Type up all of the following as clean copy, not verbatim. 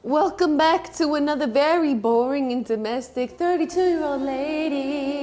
Welcome back to another very boring and domestic 32-year-old lady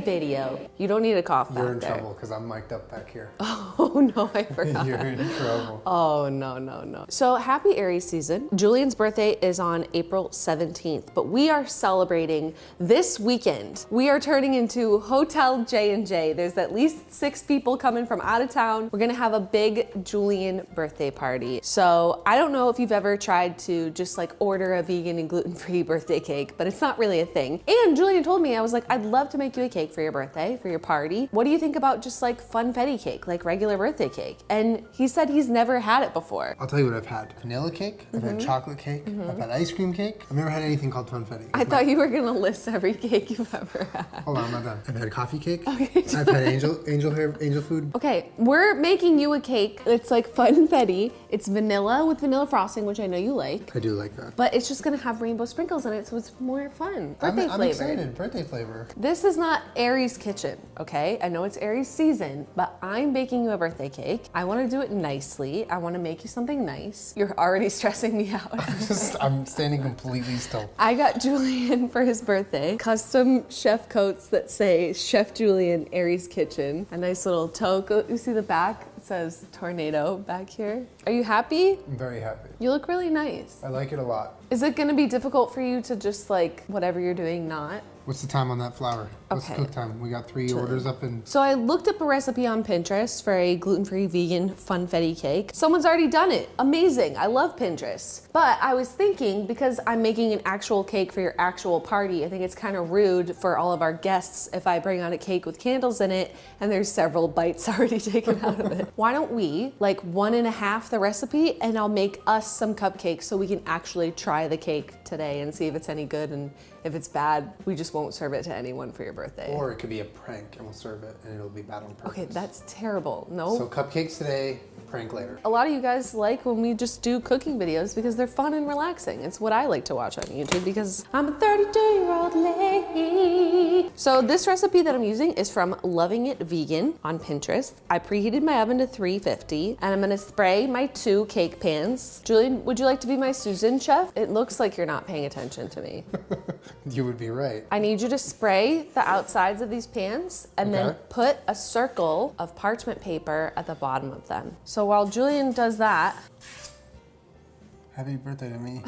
video. You don't need a cough back there. You're in trouble because I'm mic'd up back here. Oh no, I forgot. You're in trouble. Oh no. So happy Aries season. Julian's birthday is on April 17th, but we are celebrating this weekend. We are turning into Hotel J&J. There's at least 6 people coming from out of town. We're gonna have a big Julian birthday party. So I don't know if you've ever tried to just like order a vegan and gluten-free birthday cake, but it's not really a thing. And Julian told me, I was like, I'd love to make you a cake for your birthday, for your party. What do you think about just like funfetti cake, like regular birthday cake? And he said he's never had it before. I'll tell you what I've had. Vanilla cake, I've had chocolate cake, I've had ice cream cake. I've never had anything called funfetti. I thought you were gonna list every cake you've ever had. Hold on, I'm not done. I've had coffee cake. Okay. I've had angel food. Okay, we're making you a cake that's like funfetti. It's vanilla with vanilla frosting, which I know you like. I do like that. But it's just gonna have rainbow sprinkles in it, so it's more fun. Birthday I'm flavored. excited, birthday flavor. This is not Aries kitchen, okay? I know it's Aries season, but I'm baking you a birthday cake. I wanna do it nicely. I wanna make you something nice. You're already stressing me out. I'm standing completely still. I got Julian for his birthday custom chef coats that say Chef Julian Aries Kitchen. A nice little toe coat. You see the back? It says tornado back here. Are you happy? I'm very happy. You look really nice. I like it a lot. Is it gonna be difficult for you to just like whatever you're doing not? What's the time on that flour? What's the Okay. cook time? We got 3 orders up and So I looked up a recipe on Pinterest for a gluten-free vegan funfetti cake. Someone's already done it. Amazing. I love Pinterest. But I was thinking, because I'm making an actual cake for your actual party, I think it's kind of rude for all of our guests if I bring out a cake with candles in it and there's several bites already taken out of it. Why don't we like 1.5 the recipe and I'll make us some cupcakes so we can actually try the cake today and see if it's any good, and if it's bad, we just won't serve it to anyone for your birthday. or it could be a prank and we'll serve it and it'll be bad on purpose. Okay, that's terrible. No. So cupcakes today, prank later. A lot of you guys like when we just do cooking videos because they're fun and relaxing. It's what I like to watch on YouTube because I'm a 32-year-old lady. So this recipe that I'm using is from Loving It Vegan on Pinterest. I preheated my oven to 350 and I'm gonna spray my 2 cake pans. Julian, would you like to be my Susan chef? It looks like you're not paying attention to me. You would be right. I need you to spray the outsides of these pans and then Okay. put a circle of parchment paper at the bottom of them. So while Julian does that, Happy birthday to me.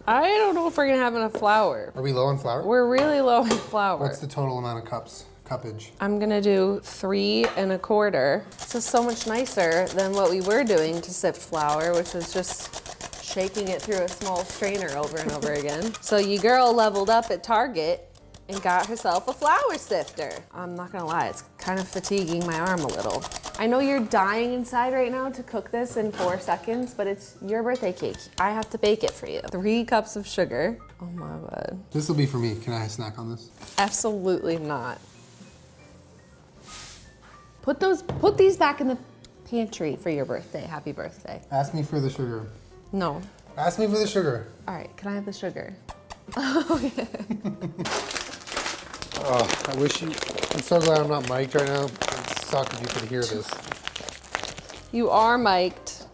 I don't know if we're gonna have enough flour. Are we low on flour? We're really low in flour. What's the total amount of cuppage? I'm gonna do 3 1/4. This is so much nicer than what we were doing to sift flour, which was just shaking it through a small strainer over and over again. So your girl leveled up at Target and got herself a flour sifter. I'm not gonna lie, it's kind of fatiguing my arm a little. I know you're dying inside right now to cook this in 4 seconds, but it's your birthday cake. I have to bake it for you. 3 cups of sugar. Oh my God. This will be for me. Can I snack on this? Absolutely not. Put these back in the pantry for your birthday. Happy birthday. Ask me for the sugar. No. Ask me for the sugar. All right, can I have the sugar? Oh, I'm so glad I'm not mic'd right now. It would suck if you could hear this. You are mic'd.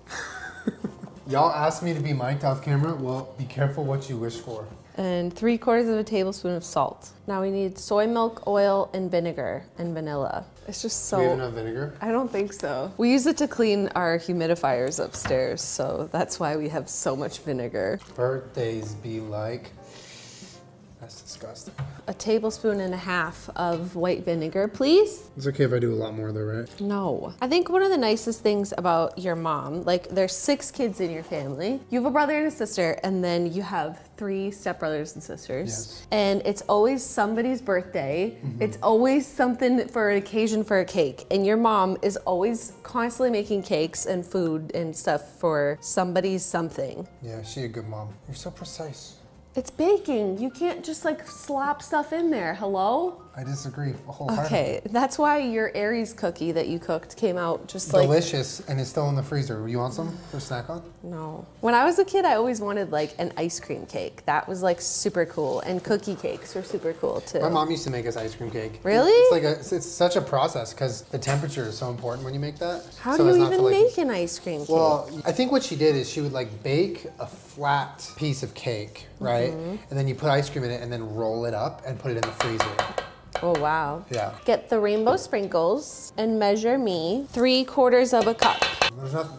Y'all asked me to be mic'd off camera. Well, be careful what you wish for. And 3/4 tablespoon of salt. Now we need soy milk, oil, and vinegar, and vanilla. It's just so... Do we have enough vinegar? I don't think so. We use it to clean our humidifiers upstairs, so that's why we have so much vinegar. Birthdays be like... That's disgusting. 1.5 tablespoons of white vinegar, please. It's okay if I do a lot more though, right? No. I think one of the nicest things about your mom, like there's 6 kids in your family. You have a brother and a sister, and then you have 3 stepbrothers and sisters. Yes. And it's always somebody's birthday. It's always something for an occasion for a cake. And your mom is always constantly making cakes and food and stuff for somebody's something. Yeah, she a good mom. You're so precise. It's baking. You can't just like slop stuff in there. Hello? I disagree wholeheartedly. Okay, that's why your Aries cookie that you cooked came out just like... Delicious, and it's still in the freezer. You want some for snack on? No. When I was a kid, I always wanted like an ice cream cake. That was like super cool, and cookie cakes were super cool too. My mom used to make us ice cream cake. Really? It's such a process because the temperature is so important when you make that. How do you even make an ice cream cake? Well, I think what she did is she would like bake a flat piece of cake, right? And then you put ice cream in it and then roll it up and put it in the freezer. Oh, wow. Yeah. Get the rainbow sprinkles and measure me 3/4 of a cup.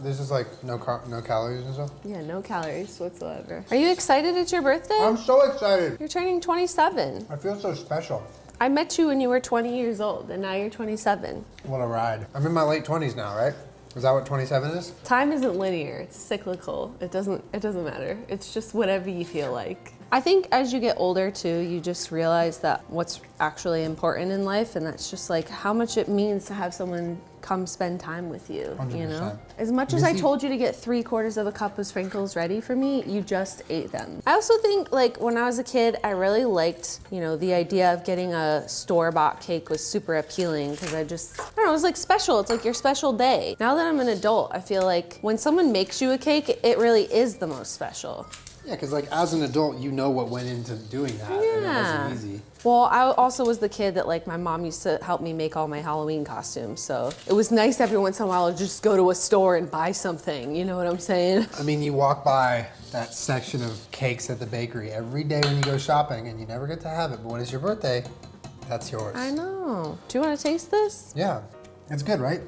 There's just like no calories and stuff. Yeah, no calories whatsoever. Are you excited it's your birthday? I'm so excited. You're turning 27. I feel so special. I met you when you were 20 years old, and now you're 27. What a ride. I'm in my late 20s now, right? Is that what 27 is? Time isn't linear, it's cyclical. It doesn't matter. It's just whatever you feel like. I think as you get older too, you just realize that what's actually important in life, and that's just like how much it means to have someone come spend time with you, 100%. you know? As much as I told you to get 3/4 of a cup of sprinkles ready for me, you just ate them. I also think like when I was a kid, I really liked, you know, the idea of getting a store-bought cake was super appealing because I don't know, it was like special. It's like your special day. Now that I'm an adult, I feel like when someone makes you a cake, it really is the most special. Yeah, because like as an adult, you know what went into doing that, and it wasn't easy. Well, I also was the kid that like my mom used to help me make all my Halloween costumes, so it was nice every once in a while to just go to a store and buy something, you know what I'm saying? I mean, you walk by that section of cakes at the bakery every day when you go shopping, and you never get to have it, but when it's your birthday, that's yours. I know. Do you want to taste this? Yeah, it's good, right?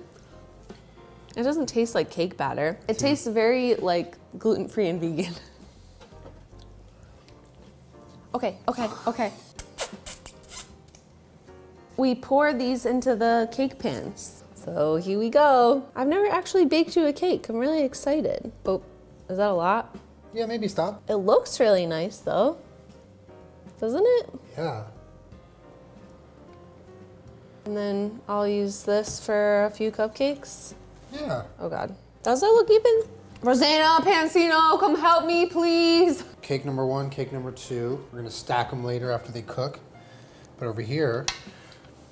It doesn't taste like cake batter. It tastes very like gluten-free and vegan. Okay. We pour these into the cake pans. So here we go. I've never actually baked you a cake. I'm really excited. Oh, is that a lot? Yeah, maybe stop. It looks really nice though. Doesn't it? Yeah. And then I'll use this for a few cupcakes. Yeah. Oh God. Does that look even? Rosanna Pansino, come help me, please. Cake number 1, cake number 2. We're gonna stack them later after they cook. But over here,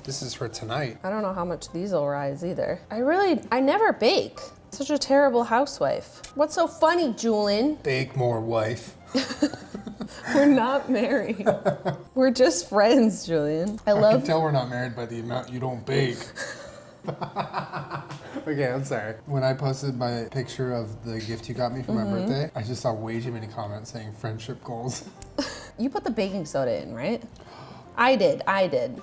this is for tonight. I don't know how much these will rise either. I never bake. Such a terrible housewife. What's so funny, Julien? Bake more, wife. We're not married. We're just friends, Julien. I can tell we're not married by the amount you don't bake. Okay, I'm sorry. When I posted my picture of the gift you got me for my birthday, I just saw way too many comments saying friendship goals. You put the baking soda in, right? I did.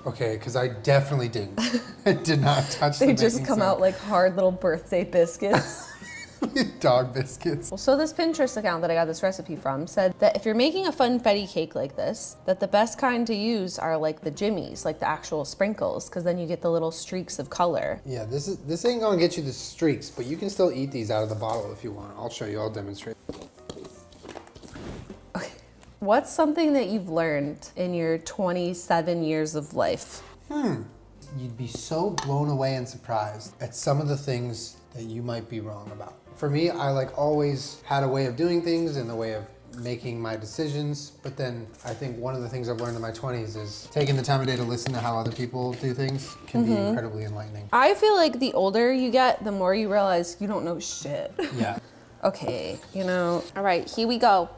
Okay, because I definitely didn't. I did not touch the They baking just come soda. out like hard little birthday biscuits. Dog biscuits. Well, so this Pinterest account that I got this recipe from said that if you're making a funfetti cake like this, that the best kind to use are like the jimmies, like the actual sprinkles, because then you get the little streaks of color. Yeah, this ain't gonna get you the streaks, but you can still eat these out of the bottle if you want. I'll show you, I'll demonstrate. Okay. What's something that you've learned in your 27 years of life? You'd be so blown away and surprised at some of the things that you might be wrong about. For me, I like always had a way of doing things and the way of making my decisions, but then I think one of the things I've learned in my 20s is taking the time of day to listen to how other people do things can be incredibly enlightening. I feel like the older you get, the more you realize you don't know shit. Yeah. Okay, you know, all right, here we go.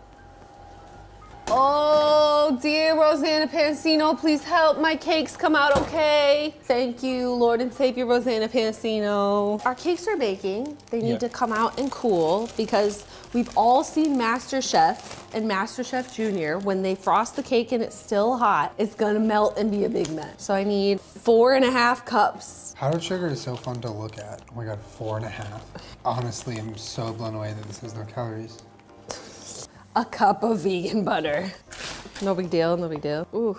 Oh, dear Rosanna Pansino, please help my cakes come out okay. Thank you, Lord and Savior Rosanna Pansino. Our cakes are baking. They need to come out and cool because we've all seen MasterChef and MasterChef Junior. When they frost the cake and it's still hot, it's gonna melt and be a big mess. So I need 4.5 cups. Powdered sugar is so fun to look at. Oh my God, 4.5. Honestly, I'm so blown away that this has no calories. A cup of vegan butter. No big deal, no big deal. Ooh,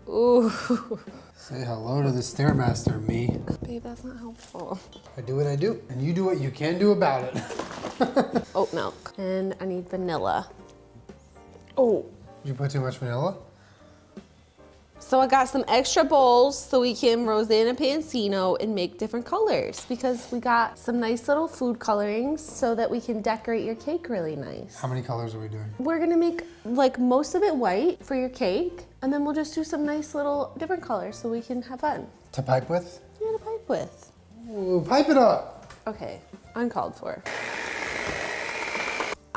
ooh. Say hello to the Stairmaster, me. Babe, that's not helpful. I do what I do, and you do what you can do about it. Oat milk. And I need vanilla. Oh, Did you put too much vanilla? So I got some extra bowls so we can Rosanna Pansino and make different colors because we got some nice little food colorings so that we can decorate your cake really nice. How many colors are we doing? We're gonna make like most of it white for your cake, and then we'll just do some nice little different colors so we can have fun. To pipe with? Yeah, to pipe with. Ooh, pipe it up. Okay, uncalled for.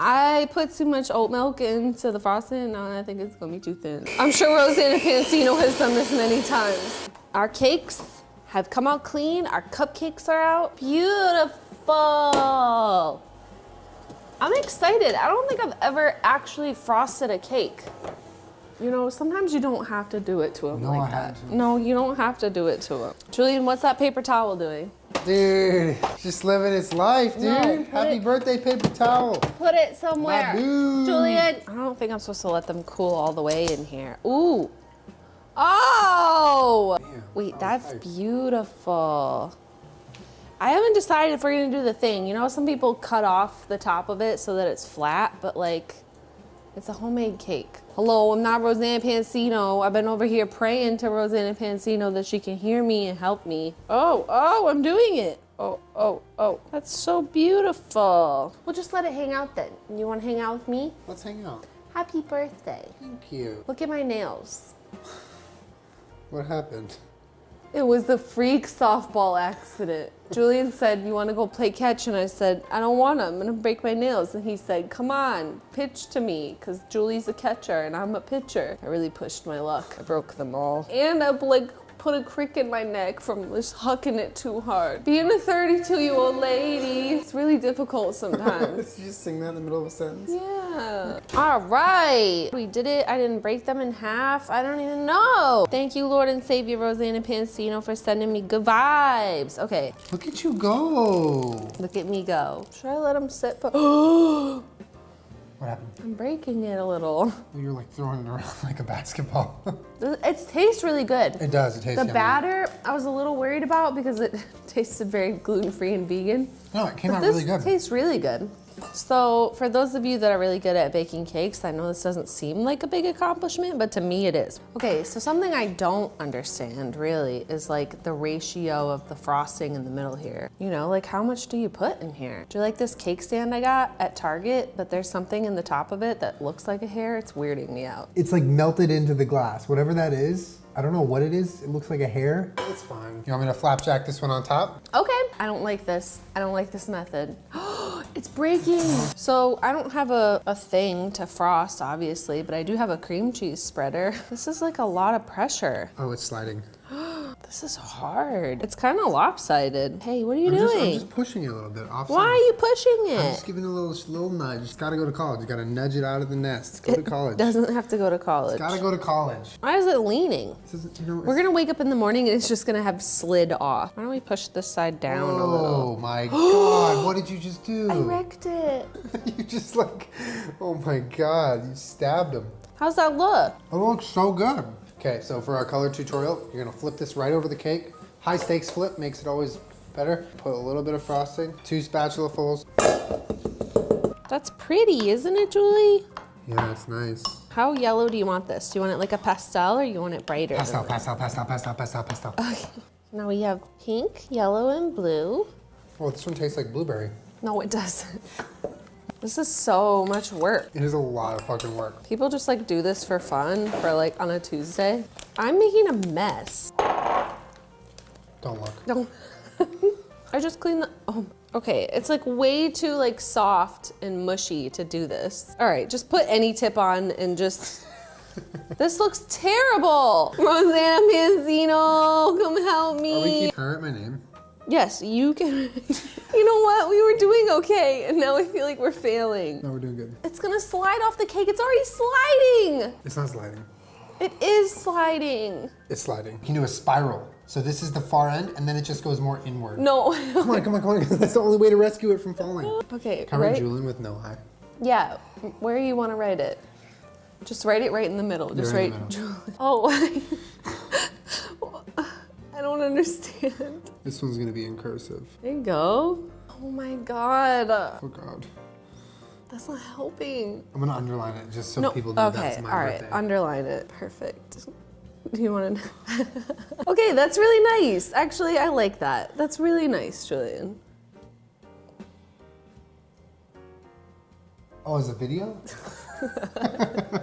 I put too much oat milk into the frosting, and I think it's gonna be too thin. I'm sure Rosanna Pansino has done this many times. Our cakes have come out clean. Our cupcakes are out. Beautiful. I'm excited. I don't think I've ever actually frosted a cake. You know, sometimes you don't have to do it to them like that. No, you don't have to do it to them. Julien, what's that paper towel doing? Dude, just living its life, dude. No, Happy birthday, paper towel. Put it somewhere. Babu. Julien, I don't think I'm supposed to let them cool all the way in here. Ooh. Oh! Damn, Wait, that was that's nice. beautiful. I haven't decided if we're gonna do the thing. You know, some people cut off the top of it so that it's flat, but like, it's a homemade cake. Hello, I'm not Rosanna Pansino. I've been over here praying to Rosanna Pansino that she can hear me and help me. Oh, I'm doing it. Oh. That's so beautiful. We'll just let it hang out then. You wanna hang out with me? Let's hang out. Happy birthday. Thank you. Look at my nails. What happened? It was the freak softball accident. Julien said, you want to go play catch? And I said, I don't want to. I'm going to break my nails. And he said, come on, pitch to me, because Julie's a catcher and I'm a pitcher. I really pushed my luck. I broke them all. And I like put a crick in my neck from just hucking it too hard. Being a 32-year-old lady, it's really difficult sometimes. Did you just sing that in the middle of a sentence? Yeah. All right. We did it. I didn't break them in half. I don't even know. Thank you, Lord and Savior Rosanna Pansino, for sending me good vibes. Okay. Look at you go. Look at me go. Should I let them sit for... What happened? I'm breaking it a little. Well, you're like throwing it around like a basketball. It tastes really good. It does. It tastes The yummy. batter, I was a little worried about because it tasted very gluten-free and vegan. No, it came But out this really good. tastes really good. So for those of you that are really good at baking cakes, I know this doesn't seem like a big accomplishment, but to me it is. Okay, so something I don't understand really is like the ratio of the frosting in the middle here. You know, like how much do you put in here? Do you like this cake stand I got at Target, but there's something in the top of it that looks like a hair? It's weirding me out. It's like melted into the glass. Whatever that is, I don't know what it is. It looks like a hair. It's fine. You want me to flapjack this one on top? Okay, I don't like this. I don't like this method. It's breaking. So I don't have a thing to frost, obviously, but I do have a cream cheese spreader. This is like a lot of pressure. Oh, it's sliding. This is hard. It's kind of lopsided. Hey, what are you I'm doing? just pushing it a little bit off. Why are you pushing I'm it? just giving it a little nudge. It's gotta go to college. You gotta nudge it out of the nest. Go to college. Doesn't have to go to college. It's gotta go to college. Why is it leaning? This isn't, you know, We're gonna wake up in the morning and it's just gonna have slid off. Why don't we push this side down a little? Oh my God, what did you just do? I wrecked it. You just like, oh my God, you stabbed him. How's that look? It looks so good. Okay, so for our color tutorial, you're gonna flip this right over the cake. High stakes flip makes it always better. Put a little bit of frosting, 2 spatulafuls. That's pretty, isn't it, Julie? Yeah, it's nice. How yellow do you want this? Do you want it like a pastel or you want it brighter? Pastel, than that? pastel, pastel, pastel, pastel, pastel. Okay. Now we have pink, yellow, and blue. Oh, this one tastes like blueberry. No, it doesn't. This is so much work. It is a lot of fucking work. People just like do this for fun, for like on a Tuesday. I'm making a mess. Don't look. No. I just cleaned the, oh, okay. It's like way too like soft and mushy to do this. All right, just put any tip on and just, this looks terrible. Rosanna Pansino, come help me. Are we keep her at my name? Yes, you can. You know what? We were doing okay, and now I feel like we're failing. No, we're doing good. It's gonna slide off the cake. It's already sliding. It's not sliding. It is sliding. It's sliding. You can do a spiral. So this is the far end, and then it just goes more inward. No. Come on, come on, come on. That's the only way to rescue it from falling. Okay, Cover right? Julien with no eye. Yeah, where you want to write it? Just write it right in the middle. Just Right in write. the middle. Oh, I don't understand. This one's gonna be in cursive. There you go. Oh my God. Oh God. That's not helping. I'm gonna underline it just so No, people know okay, that's my all right, birthday. underline it. Perfect. Do you want to? Okay, that's really nice. Actually, I like that. That's really nice, Julian. Oh, is it video?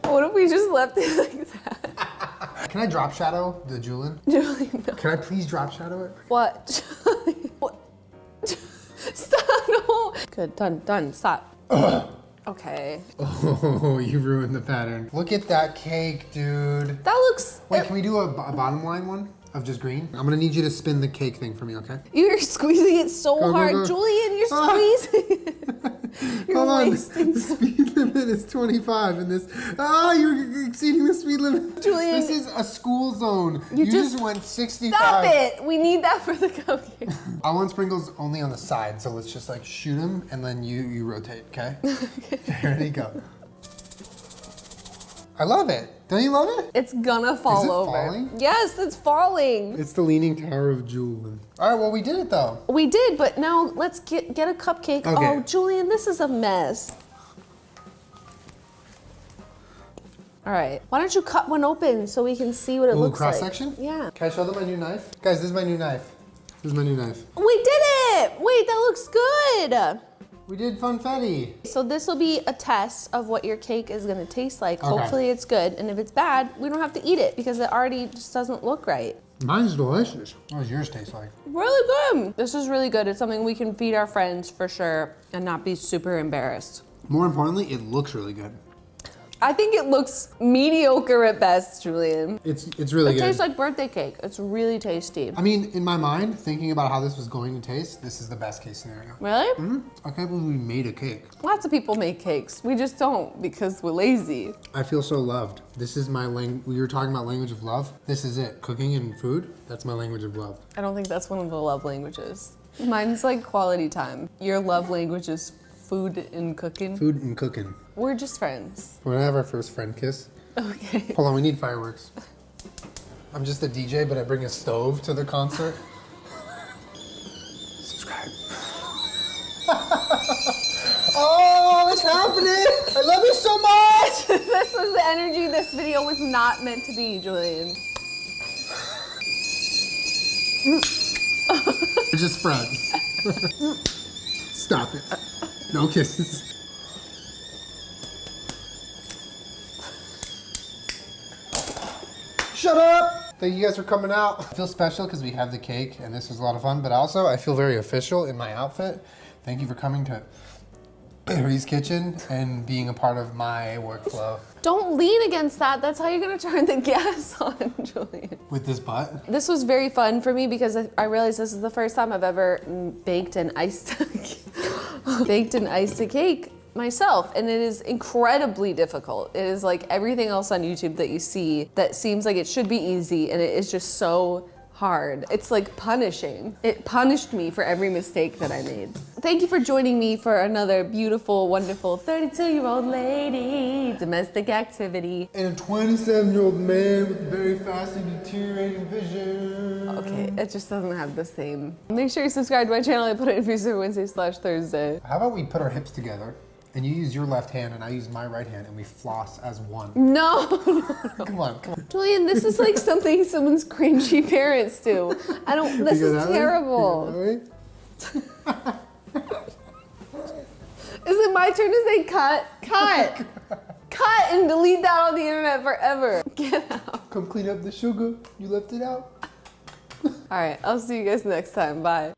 What if we just left it like that? Can I drop shadow the Julien? Julian, no. Can I please drop shadow it? What? What? Stop, no. Good, done, stop. Okay. Oh, you ruined the pattern. Look at that cake, dude. That looks... Wait, can we do a bottom line one of just green? I'm gonna need you to spin the cake thing for me, okay? You're squeezing it so Go, hard. go. Julian, you're squeezing it. You're Hold on, wasting the speed limit is 25 and this, you're exceeding the speed limit. Julian. This is a school zone. You just just went 65. Stop it. We need that for the cupcake. I want sprinkles only on the side, so let's just like shoot them and then you rotate, okay? Okay. Ready, go. I love it. Don't you love it? It's gonna fall Is it over. falling? Yes, it's falling. It's the Leaning Tower of Julien. All right, well, we did it though. We did, but now let's get a cupcake. Okay. Oh, Julian, this is a mess. All right, why don't you cut one open so we can see what it looks cross like? section? Yeah. Can I show them my new knife? Guys, this is my new knife. This is my new knife. We did it! Wait, that looks good. We did funfetti. So this will be a test of what your cake is gonna taste like. Okay. Hopefully it's good, and if it's bad, we don't have to eat it because it already just doesn't look right. Mine's delicious. What does yours taste like? Really good. This is really good. It's something we can feed our friends for sure and not be super embarrassed. More importantly, it looks really good. I think it looks mediocre at best, Julian. It's really It good. tastes like birthday cake. It's really tasty. I mean, in my mind, thinking about how this was going to taste, this is the best case scenario. Really? I can't believe we made a cake. Lots of people make cakes. We just don't because we're lazy. I feel so loved. This is my language. We were talking about language of love. This is it. Cooking and food, that's my language of love. I don't think that's one of the love languages. Mine's like quality time. Your love language is food and cooking. Food and cooking. We're just friends. We're gonna have our first friend kiss. Okay. Hold on, we need fireworks. I'm just a DJ, but I bring a stove to the concert. Subscribe. Oh, it's happening! I love you so much! This was the energy this video was not meant to be, Julian. We're just friends. Stop it. No kisses. Shut up! Thank you guys for coming out. I feel special because we have the cake and this was a lot of fun, but also I feel very official in my outfit. Thank you for coming to Harry's Kitchen and being a part of my workflow. Don't lean against that. That's how you're gonna turn the gas on, Julian. With this butt? This was very fun for me because I realized this is the first time I've ever baked and iced a cake myself, and it is incredibly difficult. It is like everything else on YouTube that you see that seems like it should be easy, and it is just so hard. It's like punishing. It punished me for every mistake that I made. Thank you for joining me for another beautiful, wonderful 32-year-old lady domestic activity. And a 27-year-old man with very fast and deteriorating vision. Okay, it just doesn't have the same. Make sure you subscribe to my channel. I put it every Wednesday/Thursday. How about we put our hips together and you use your left hand and I use my right hand and we floss as one? No. Come on, come on. Julian, this is like something someone's cringy parents do. I don't, this is terrible. Is it my turn to say cut? Cut! Cut and delete that on the internet forever. Get out. Come clean up the sugar. You left it out. All right, I'll see you guys next time. Bye.